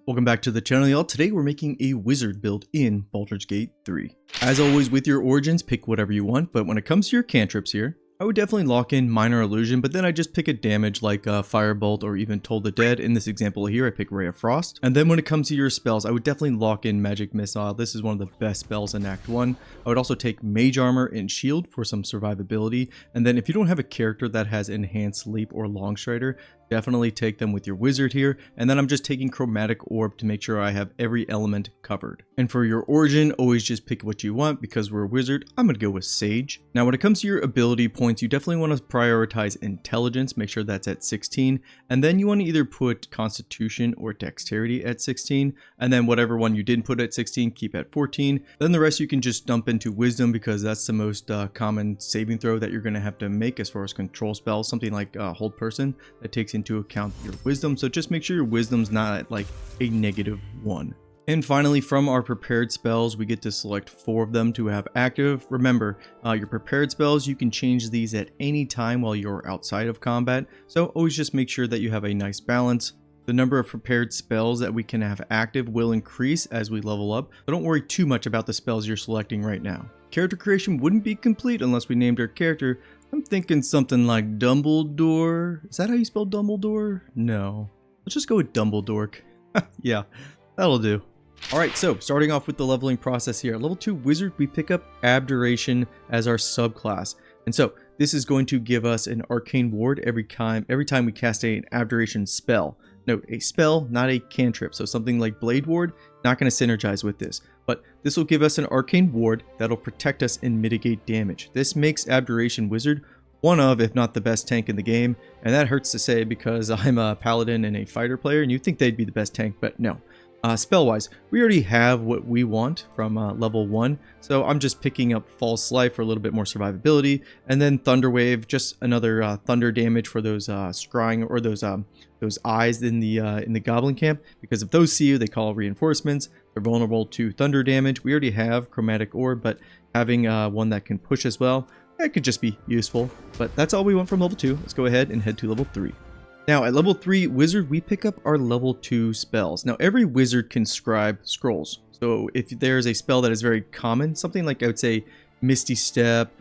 Welcome back to the channel, y'all. Today we're making a wizard build in Baldur's Gate 3. As always with your origins, pick whatever you want, but when it comes to your cantrips here, I would definitely lock in Minor Illusion, but then I just pick a damage like Firebolt or even Toll the Dead. In this example here, I pick Ray of Frost. And then when it comes to your spells, I would definitely lock in Magic Missile. This is one of the best spells in Act 1. I would also take Mage Armor and Shield for some survivability. And then if you don't have a character that has Enhanced Leap or Long Strider, definitely take them with your wizard here. And then I'm just taking Chromatic Orb to make sure I have every element covered. And for your origin, always just pick what you want. Because we're a wizard, I'm going to go with Sage. Now when it comes to your ability points, you definitely want to prioritize Intelligence, make sure that's at 16. And then you want to either put Constitution or Dexterity at 16. And then whatever one you didn't put at 16, keep at 14. Then the rest you can just dump into Wisdom because that's the most common saving throw that you're going to have to make as far as control spells. Something like Hold Person that takes into account your wisdom, so just make sure your wisdom's not at like a -1. And finally, from our prepared spells, we get to select 4 of them to have active. Remember, your prepared spells, you can change these at any time while you're outside of combat, so always just make sure that you have a nice balance. The number of prepared spells that we can have active will increase as we level up, so don't worry too much about the spells you're selecting right now. Character creation wouldn't be complete unless we named our character. I'm thinking something like Dumbledore. Is that how you spell Dumbledore? No. Let's just go with Dumbledore. Yeah, that'll do. Alright, so starting off with the leveling process here. Level 2 Wizard, we pick up Abjuration as our subclass. And so this is going to give us an arcane ward every time we cast an Abjuration spell. Note, a spell, not a cantrip. So something like Blade Ward, not going to synergize with this. But this will give us an arcane ward that'll protect us and mitigate damage. This makes Abjuration Wizard one of, if not the best tank in the game. And that hurts to say because I'm a paladin and a fighter player, and you'd think they'd be the best tank, but no. Spell-wise, we already have what we want from level 1, so I'm just picking up False Life for a little bit more survivability, and then Thunder Wave, just another thunder damage for those scrying or those eyes in the goblin camp. Because if those see you, they call reinforcements. They're vulnerable to thunder damage. We already have Chromatic Orb, but having one that can push as well, that could just be useful. But that's all we want from level 2. Let's go ahead and head to level 3. Now at level 3 Wizard, we pick up our level 2 spells. Now every wizard can scribe scrolls. So if there's a spell that is very common, something like I would say Misty Step,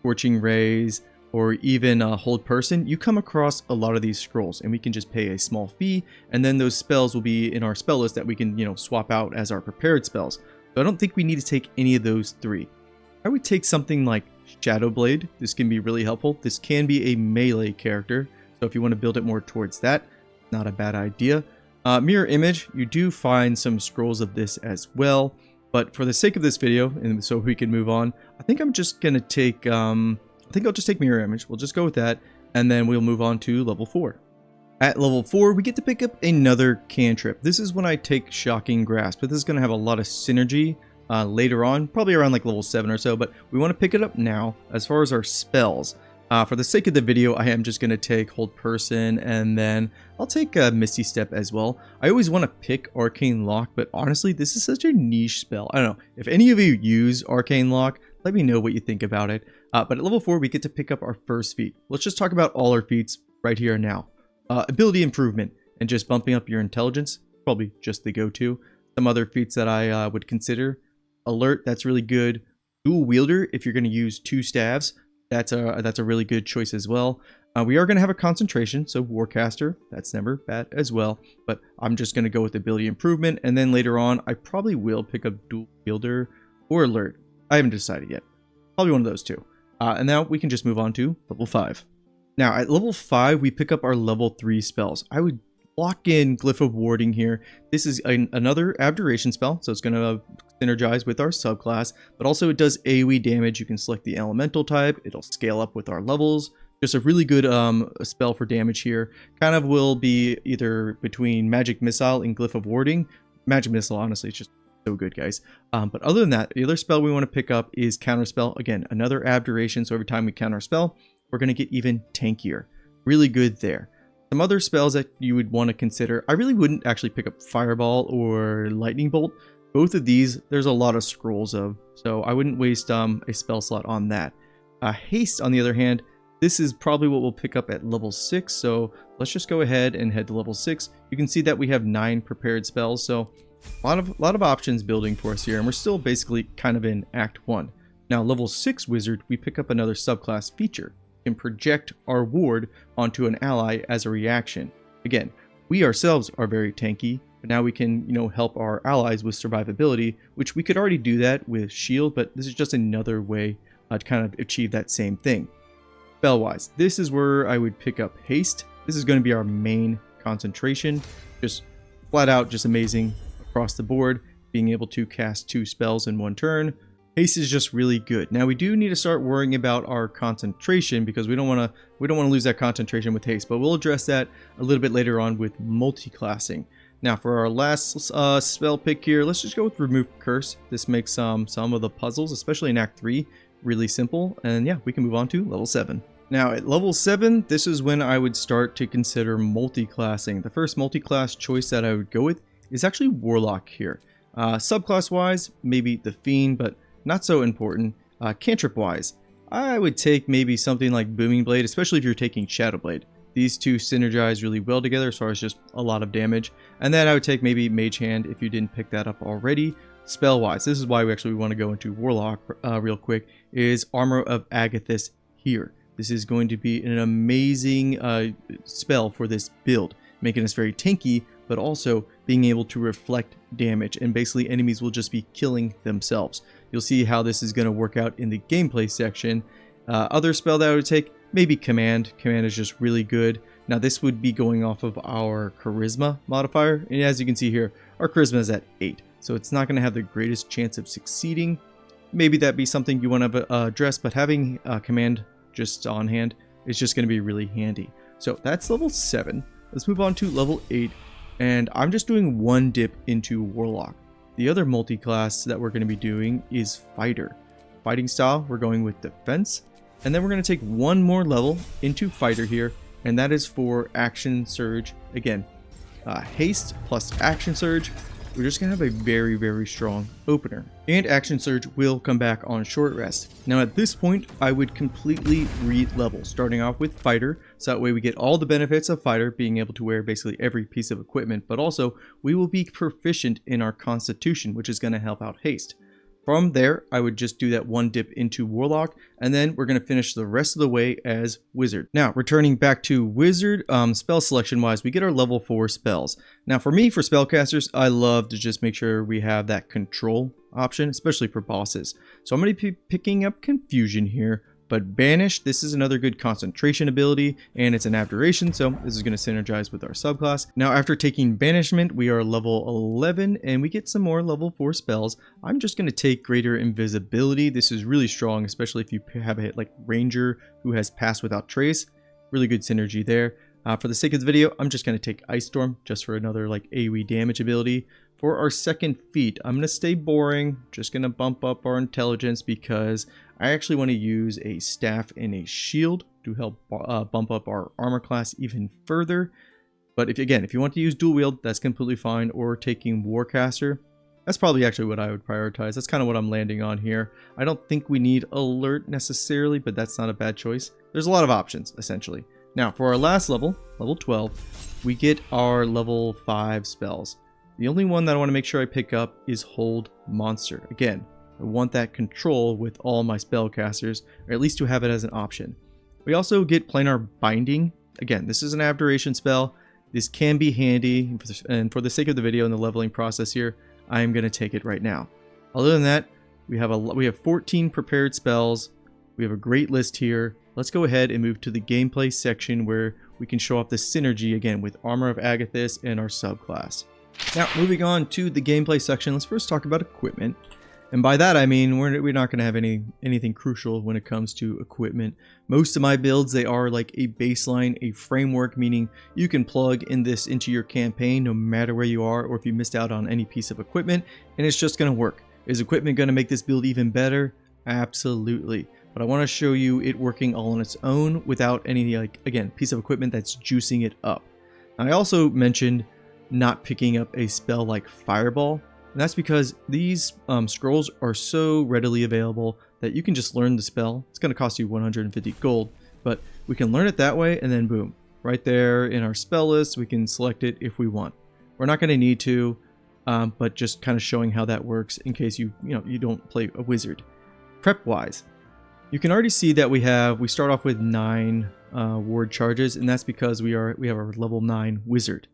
Scorching Rays, or even Hold Person, you come across a lot of these scrolls and we can just pay a small fee, and then those spells will be in our spell list that we can, swap out as our prepared spells. So I don't think we need to take any of those 3. I would take something like Shadow Blade. This can be really helpful. This can be a melee character. So if you want to build it more towards that, not a bad idea. Mirror Image, you do find some scrolls of this as well. But for the sake of this video, and so we can move on, I think I'm just going to take, I think I'll just take Mirror Image. We'll just go with that. And then we'll move on to level 4. At level 4, we get to pick up another cantrip. This is when I take Shocking Grasp. But this is going to have a lot of synergy later on, probably around like level 7 or so. But we want to pick it up now. As far as our spells, for the sake of the video, I am just going to take Hold Person, and then I'll take Misty Step as well. I always want to pick Arcane Lock, but honestly, this is such a niche spell. I don't know. If any of you use Arcane Lock, let me know what you think about it. But at level 4, we get to pick up our first feat. Let's just talk about all our feats right here and now. Ability Improvement, and just bumping up your Intelligence, probably just the go-to. Some other feats that I would consider. Alert, that's really good. Dual Wielder, if you're going to use 2 staves. That's a really good choice as well. We are going to have a concentration, so Warcaster, that's never bad as well. But I'm just going to go with Ability Improvement, and then later on, I probably will pick up Dual Wielder or Alert. I haven't decided yet. Probably one of those 2. And now we can just move on to level 5. Now at level 5, we pick up our level 3 spells. I would lock in Glyph of Warding here. This is another Abjuration spell, so it's going to synergize with our subclass, but also it does AoE damage. You can select the elemental type. It'll scale up with our levels. Just a really good spell for damage here. Kind of will be either between Magic Missile and Glyph of Warding. Magic Missile, honestly, it's just so good, guys. But other than that, the other spell we want to pick up is Counterspell. Again, another Abjuration, so every time we counterspell, we're going to get even tankier. Really good there. Some other spells that you would want to consider, I really wouldn't actually pick up Fireball or Lightning Bolt. Both of these, there's a lot of scrolls of, so I wouldn't waste a spell slot on that. Haste, on the other hand, This is probably what we'll pick up at level 6, so let's just go ahead and head to level 6. You can see that we have 9 prepared spells, so a lot of options building for us here, and we're still basically kind of in Act 1. Now, level 6 Wizard, we pick up another subclass feature. We can project our ward onto an ally as a reaction. Again, we ourselves are very tanky, but now we can, help our allies with survivability, which we could already do that with shield, but this is just another way to kind of achieve that same thing. Spell-wise, this is where I would pick up haste. This is going to be our main concentration. Just flat out, just amazing across the board. Being able to cast 2 spells in one turn. Haste is just really good. Now we do need to start worrying about our concentration because we don't want to lose that concentration with haste. But we'll address that a little bit later on with multi-classing. Now for our last spell pick here, let's just go with remove curse. This makes some of the puzzles, especially in Act 3, really simple. And yeah, we can move on to level 7. Now at level 7, this is when I would start to consider multi-classing. The first multi-class choice that I would go with is actually Warlock here. Subclass wise, maybe the Fiend, but not so important. Cantrip wise, I would take maybe something like Booming Blade, especially if you're taking Shadow Blade. These two synergize really well together as far as just a lot of damage. And then I would take maybe Mage Hand if you didn't pick that up already. Spell wise, this is why we actually want to go into Warlock real quick, is Armor of Agathis here. This is going to be an amazing spell for this build, making us very tanky, but also being able to reflect damage, and basically enemies will just be killing themselves. You'll see how this is going to work out in the gameplay section. Other spell that I would take, maybe Command. Command is just really good. Now this would be going off of our Charisma modifier, and as you can see here, our Charisma is at 8, so it's not going to have the greatest chance of succeeding. Maybe that be something you want to address, but having Command just on hand is just going to be really handy. So that's level 7. Let's move on to level 8, and I'm just doing one dip into Warlock. The other multi-class that we're going to be doing is Fighter. Fighting style, we're going with Defense, and then we're going to take one more level into Fighter here, and that is for Action Surge. Again, Haste plus Action Surge. We're just going to have a very, very strong opener. And Action Surge will come back on short rest. Now at this point, I would completely re-level, starting off with Fighter, so that way we get all the benefits of Fighter, being able to wear basically every piece of equipment, but also we will be proficient in our Constitution, which is going to help out Haste. From there, I would just do that one dip into Warlock, and then we're going to finish the rest of the way as Wizard. Now, returning back to Wizard, spell selection wise, we get our level 4 spells. Now for me, for spellcasters, I love to just make sure we have that control option, especially for bosses. So I'm going to be picking up Confusion here, but Banish, this is another good concentration ability, and it's an Abjuration, so this is going to synergize with our subclass. Now after taking Banishment, we are level 11, and we get some more level 4 spells. I'm just going to take Greater Invisibility. This is really strong, especially if you have a hit like Ranger who has Pass Without Trace. Really good synergy there. For the sake of the video, I'm just going to take Ice Storm just for another like AoE damage ability. For our second feat, I'm going to stay boring, just going to bump up our intelligence because I actually want to use a staff and a shield to help bump up our armor class even further. But if you want to use dual wield, that's completely fine, or taking Warcaster. That's probably actually what I would prioritize. That's kind of what I'm landing on here. I don't think we need Alert necessarily, but that's not a bad choice. There's a lot of options, essentially. Now, for our last level, level 12, we get our level 5 spells. The only one that I want to make sure I pick up is Hold Monster. Again, I want that control with all my spellcasters, or at least to have it as an option. We also get Planar Binding. Again, this is an Abjuration spell. This can be handy, and for the sake of the video and the leveling process here, I am going to take it right now. Other than that, we have 14 prepared spells. We have a great list here. Let's go ahead and move to the gameplay section where we can show off the synergy again with Armor of Agathis and our subclass. Now, moving on to the gameplay section, let's first talk about equipment. And by that I mean we're not going to have anything crucial when it comes to equipment. Most of my builds, they are like a baseline, a framework, meaning you can plug in this into your campaign no matter where you are, or if you missed out on any piece of equipment, and it's just going to work. Is equipment going to make this build even better? Absolutely. But I want to show you it working all on its own without any, like, again, piece of equipment that's juicing it up. I also mentioned not picking up a spell like Fireball, and that's because these scrolls are so readily available that you can just learn the spell. It's going to cost you 150 gold, but we can learn it that way, and then boom, right there in our spell list, we can select it if we want. We're not going to need to, but just kind of showing how that works in case you don't play a wizard. Prep wise, you can already see that we start off with 9 ward charges, and that's because we have our level 9 wizard.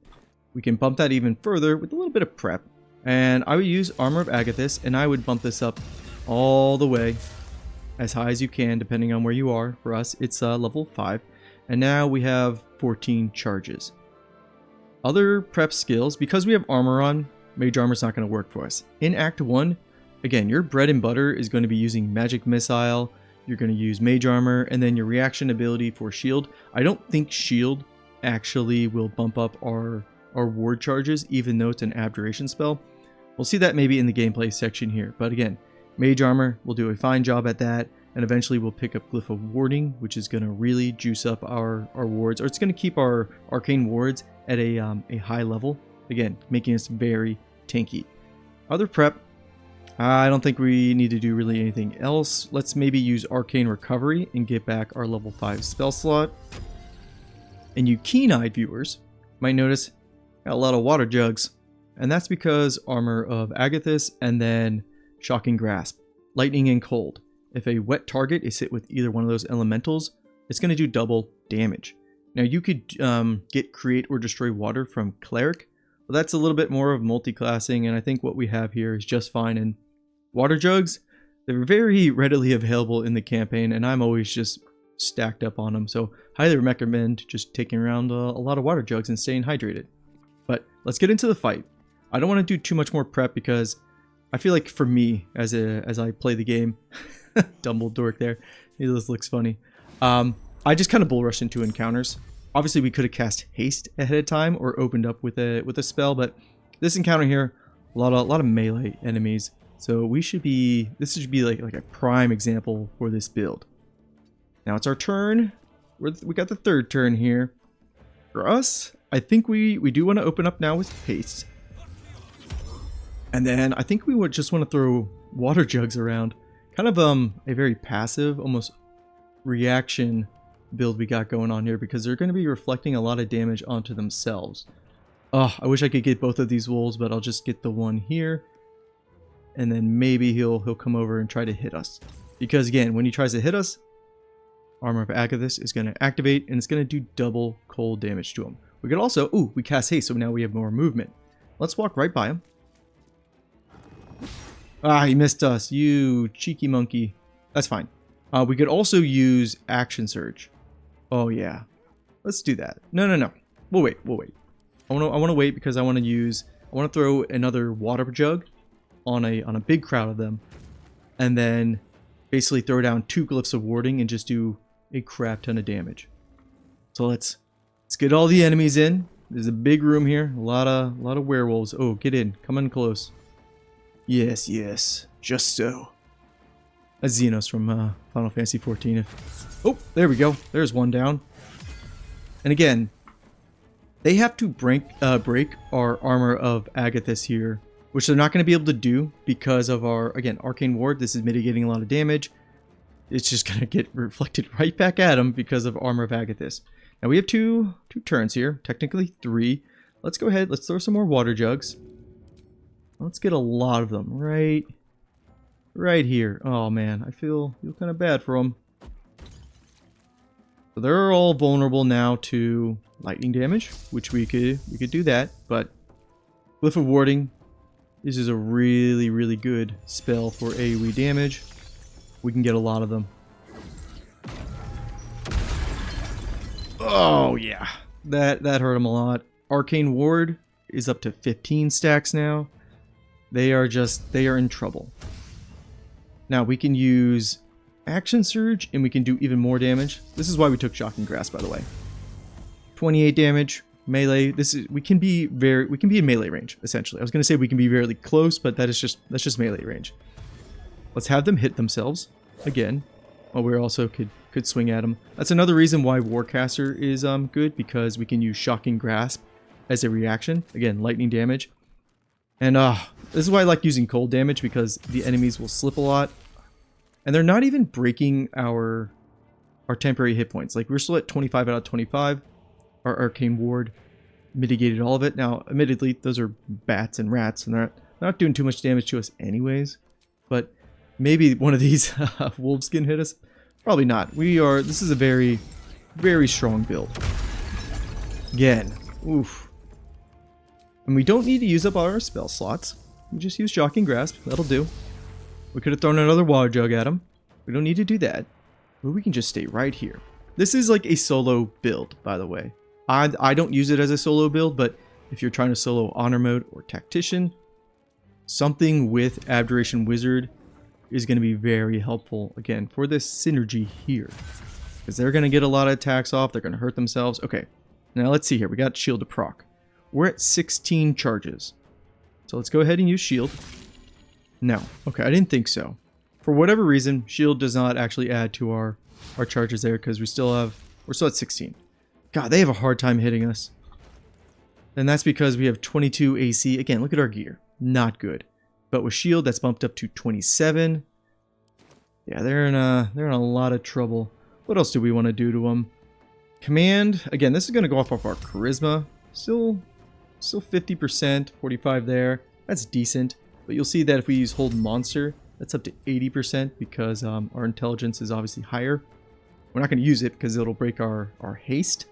We can bump that even further with a little bit of prep, and I would use Armor of Agathis, and I would bump this up all the way as high as you can, depending on where you are. For us, it's level 5, and now we have 14 charges. Other prep skills, because we have armor on, Mage Armor's not going to work for us. In Act 1, again, your bread and butter is going to be using Magic Missile, you're going to use Mage Armor, and then your reaction ability for Shield. I don't think Shield actually will bump up our ward charges, even though it's an Abjuration spell. We'll see that maybe in the gameplay section here, but again, Mage Armor will do a fine job at that, and eventually we'll pick up Glyph of Warding, which is going to really juice up our wards, or it's going to keep our arcane wards at a high level, again, making us very tanky. Other prep, I don't think we need to do really anything else. Let's maybe use Arcane Recovery and get back our level 5 spell slot. And you keen-eyed viewers might notice got a lot of water jugs, and that's because Armor of Agathis and then Shocking Grasp, Lightning and Cold. If a wet target is hit with either one of those elementals, it's going to do double damage. Now you could get Create or Destroy Water from Cleric, but that's a little bit more of multi-classing, and I think what we have here is just fine. And water jugs, they're very readily available in the campaign, and I'm always just stacked up on them, so highly recommend just taking around a lot of water jugs and staying hydrated. But let's get into the fight. I don't want to do too much more prep because I feel like for me, as I play the game, Dumbledore there, this looks funny. I just kind of bull rush into encounters. Obviously, we could have cast haste ahead of time or opened up with a spell, but this encounter here, a lot of melee enemies. So this should be like a prime example for this build. Now it's our turn. We got the third turn here. For us, I think we do want to open up now with haste. And then I think we would just want to throw water jugs around. Kind of a very passive, almost reaction build we got going on here, because they're going to be reflecting a lot of damage onto themselves. Oh, I wish I could get both of these wolves, but I'll just get the one here. And then maybe he'll come over and try to hit us. Because again, when he tries to hit us, Armor of Agathis is going to activate, and it's going to do double cold damage to him. We could also, we cast haste, so now we have more movement. Let's walk right by him. Ah, he missed us, you cheeky monkey. That's fine. We could also use Action Surge. Oh yeah, let's do that. No. We'll wait. I want to wait because I want to throw another water jug on a big crowd of them, and then basically throw down 2 Glyphs of Warding and just do a crap ton of damage. So let's get all the enemies in. There's a big room here, a lot of werewolves. Oh, get in, come in close. Yes, just so. That's Xenos from Final Fantasy XIV. Oh, there we go. There's one down. And again, they have to break our Armor of Agathis here, which they're not going to be able to do because of our, again, Arcane Ward. This is mitigating a lot of damage. It's just going to get reflected right back at them because of Armor of Agathis. Now we have two turns here, technically 3. Let's go ahead, let's throw some more water jugs. Let's get a lot of them right here. Oh man, I feel kind of bad for them. So they're all vulnerable now to lightning damage, which we could do that, but Glyph of Warding, this is a really good spell for AoE damage. We can get a lot of them. Oh yeah, that hurt them a lot. Arcane Ward is up to 15 stacks now. They are in trouble. Now we can use Action Surge and we can do even more damage. This is why we took Shocking Grasp, by the way. 28 damage, melee. We can be in melee range essentially. I was going to say we can be very close, but that's just melee range. Let's have them hit themselves again. Oh, we also could swing at them. That's another reason why Warcaster is good, because we can use Shocking Grasp as a reaction. Again, lightning damage. And this is why I like using cold damage, because the enemies will slip a lot. And they're not even breaking our our temporary hit points. Like, we're still at 25 out of 25. Our arcane ward mitigated all of it. Now, admittedly, those are bats and rats, and they're not doing too much damage to us anyways. But maybe one of these wolves can hit us. Probably not. This is a very, very strong build. Again, oof. And we don't need to use up all our spell slots. We just use Shocking Grasp. That'll do. We could have thrown another water jug at him. We don't need to do that. But we can just stay right here. This is like a solo build, by the way. I don't use it as a solo build, but if you're trying to solo Honor Mode or Tactician, something with Abjuration Wizard is going to be very helpful, again, for this synergy here. Because they're going to get a lot of attacks off. They're going to hurt themselves. Okay, now let's see here. We got Shield to proc. We're at 16 charges. So let's go ahead and use Shield. No. Okay, I didn't think so. For whatever reason, Shield does not actually add to our charges there because we're still at 16. God, they have a hard time hitting us. And that's because we have 22 AC. Again, look at our gear. Not good. But with Shield, that's bumped up to 27. Yeah, they're in a lot of trouble. What else do we want to do to them? Command. Again, this is going to go off of our charisma. Still 50%, 45 there. That's decent. But you'll see that if we use Hold Monster, that's up to 80% because our intelligence is obviously higher. We're not going to use it because it'll break our haste,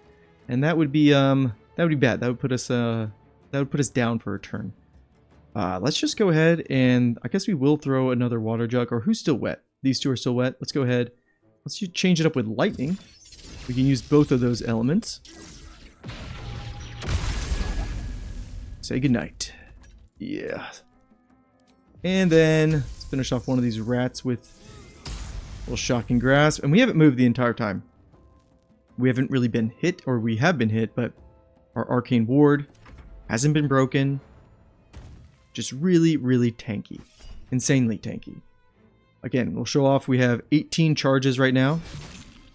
and that would be bad. That would put us down for a turn. Let's just go ahead and I guess we will throw another water jug. Or who's still wet? These two are still wet. Let's go ahead. Let's change it up with lightning. We can use both of those elements. Say goodnight. Yeah. And then let's finish off one of these rats with a little Shocking Grasp. And we haven't moved the entire time. We haven't really been hit, or we have been hit, but our arcane ward hasn't been broken. Just really, really tanky. Insanely tanky. Again, we'll show off we have 18 charges right now.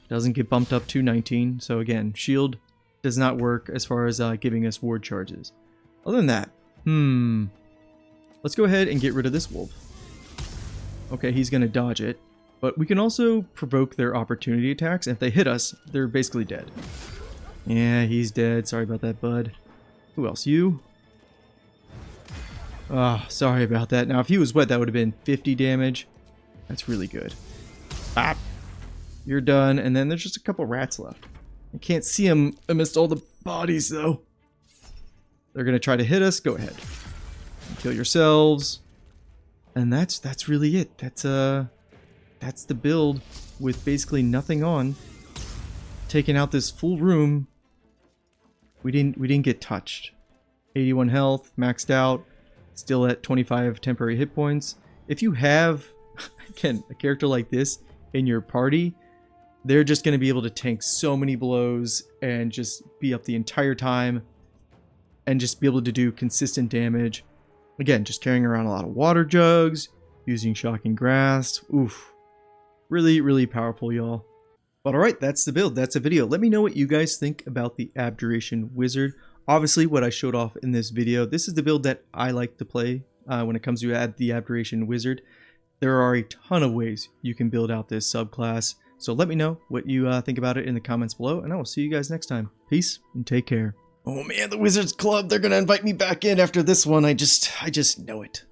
Doesn't get bumped up to 19. So again, shield does not work as far as giving us ward charges. Other than that, let's go ahead and get rid of this wolf. Okay, he's going to dodge it. But we can also provoke their opportunity attacks. And if they hit us, they're basically dead. Yeah, he's dead. Sorry about that, bud. Who else? You? Oh, sorry about that. Now, if he was wet, that would have been 50 damage. That's really good. Ah, you're done. And then there's just a couple rats left. I can't see them amidst all the bodies, though. They're going to try to hit us. Go ahead. Kill yourselves. And that's really it. That's the build with basically nothing on. Taking out this full room. We didn't get touched. 81 health, maxed out. Still at 25 temporary hit points. If you have, again, a character like this in your party, they're just going to be able to tank so many blows and just be up the entire time and just be able to do consistent damage. Again, just carrying around a lot of water jugs, using Shocking Grasp. Oof. Really, really powerful, y'all. But alright, that's the build. That's the video. Let me know what you guys think about the Abjuration Wizard. Obviously, what I showed off in this video, this is the build that I like to play when it comes to the Abjuration Wizard. There are a ton of ways you can build out this subclass. So let me know what you think about it in the comments below, and I will see you guys next time. Peace, and take care. Oh man, the Wizards Club, they're going to invite me back in after this one. I just know it.